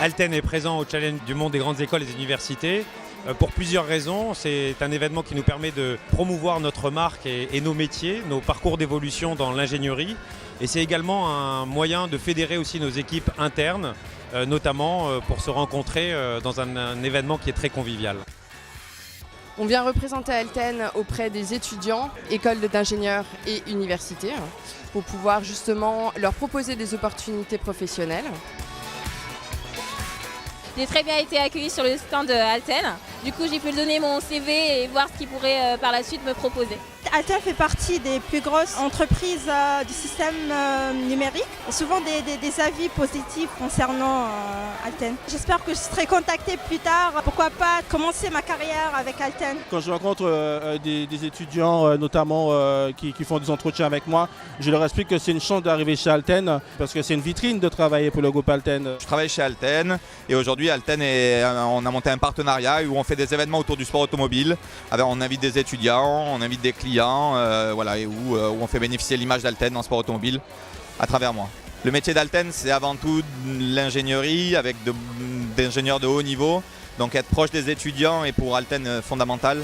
Alten est présent au Challenge du monde des grandes écoles et des universités pour plusieurs raisons. C'est un événement qui nous permet de promouvoir notre marque et nos métiers, nos parcours d'évolution dans l'ingénierie. Et c'est également un moyen de fédérer aussi nos équipes internes, notamment pour se rencontrer dans un événement qui est très convivial. On vient représenter Alten auprès des étudiants, écoles d'ingénieurs et universités, pour pouvoir justement leur proposer des opportunités professionnelles. J'ai très bien été accueillie sur le stand de Alten. Du coup, j'ai pu donner mon CV et voir ce qu'ils pourraient par la suite me proposer. Alten fait partie des plus grosses entreprises du système numérique. Souvent des avis positifs concernant Alten. J'espère que je serai contactée plus tard. Pourquoi pas commencer ma carrière avec Alten. Quand je rencontre des étudiants notamment qui font des entretiens avec moi, je leur explique que c'est une chance d'arriver chez Alten parce que c'est une vitrine de travailler pour le groupe Alten. Je travaille chez Alten et aujourd'hui Alten on a monté un partenariat où on fait des événements autour du sport automobile. On invite des étudiants, on invite des clients, voilà, et où on fait bénéficier l'image d'Alten dans le sport automobile à travers moi. Le métier d'Alten, c'est avant tout de l'ingénierie avec d'ingénieurs de haut niveau. Donc être proche des étudiants est pour Alten fondamental.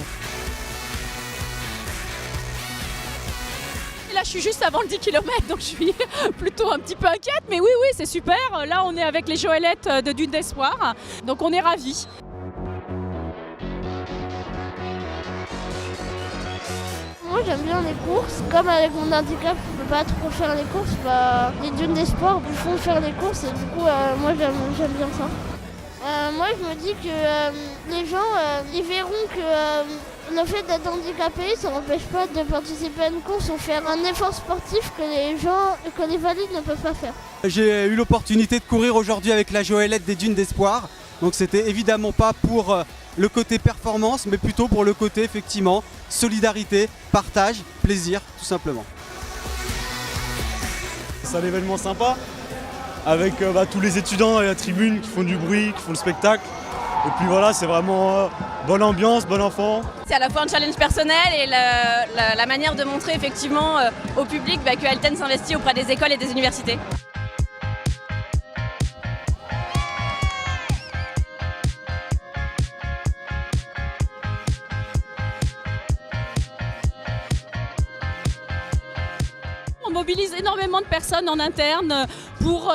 Là, je suis juste avant le 10 km, donc je suis plutôt un petit peu inquiète. Mais oui, c'est super. Là, on est avec les Joëlettes de Dune d'Espoir, donc on est ravis. Moi j'aime bien les courses, comme avec mon handicap je peux pas trop faire les courses, les Dunes d'Espoir me font faire les courses et du coup moi j'aime bien ça. Moi je me dis que les gens ils verront que le fait d'être handicapé ça n'empêche pas de participer à une course ou faire un effort sportif que les valides ne peuvent pas faire. J'ai eu l'opportunité de courir aujourd'hui avec la Joëlette des Dunes d'Espoir, donc c'était évidemment pas pour le côté performance, mais plutôt pour le côté effectivement solidarité, partage, plaisir, tout simplement. C'est un événement sympa, avec tous les étudiants et la tribune qui font du bruit, qui font le spectacle. Et puis voilà, c'est vraiment bonne ambiance, bon enfant. C'est à la fois un challenge personnel et la manière de montrer effectivement au public que Alten s'investit auprès des écoles et des universités. On mobilise énormément de personnes en interne pour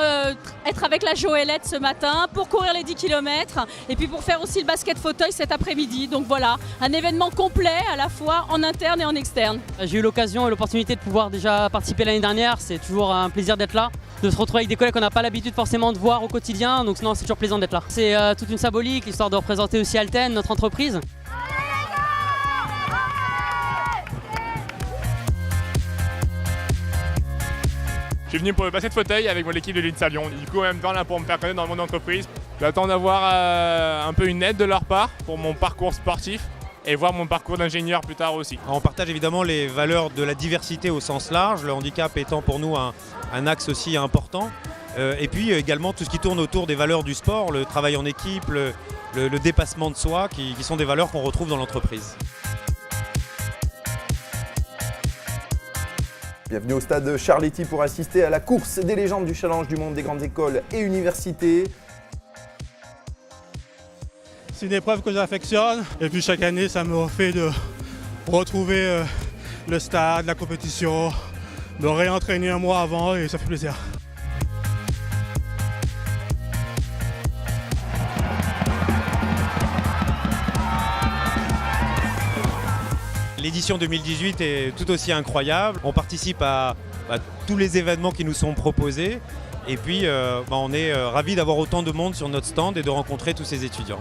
être avec la Joëlette ce matin, pour courir les 10 km et puis pour faire aussi le basket fauteuil cet après-midi. Donc voilà, un événement complet à la fois en interne et en externe. J'ai eu l'occasion et l'opportunité de pouvoir déjà participer l'année dernière. C'est toujours un plaisir d'être là, de se retrouver avec des collègues qu'on n'a pas l'habitude forcément de voir au quotidien. Donc non, c'est toujours plaisant d'être là. C'est toute une symbolique, histoire de représenter aussi Alten, notre entreprise. Je suis venu pour le basket fauteuil avec l'équipe de l'INSA Lyon. Du coup, en même temps, là, pour me faire connaître dans le monde d'entreprise, j'attends d'avoir un peu une aide de leur part pour mon parcours sportif et voir mon parcours d'ingénieur plus tard aussi. On partage évidemment les valeurs de la diversité au sens large, le handicap étant pour nous un axe aussi important. Et puis également tout ce qui tourne autour des valeurs du sport, le travail en équipe, le dépassement de soi, qui sont des valeurs qu'on retrouve dans l'entreprise. Bienvenue au stade Charletti pour assister à la course des légendes du challenge du monde des grandes écoles et universités. C'est une épreuve que j'affectionne et puis chaque année ça me refait de retrouver le stade, la compétition, me réentraîner un mois avant et ça fait plaisir. L'édition 2018 est tout aussi incroyable. On participe à tous les événements qui nous sont proposés. Et puis on est ravis d'avoir autant de monde sur notre stand et de rencontrer tous ces étudiants.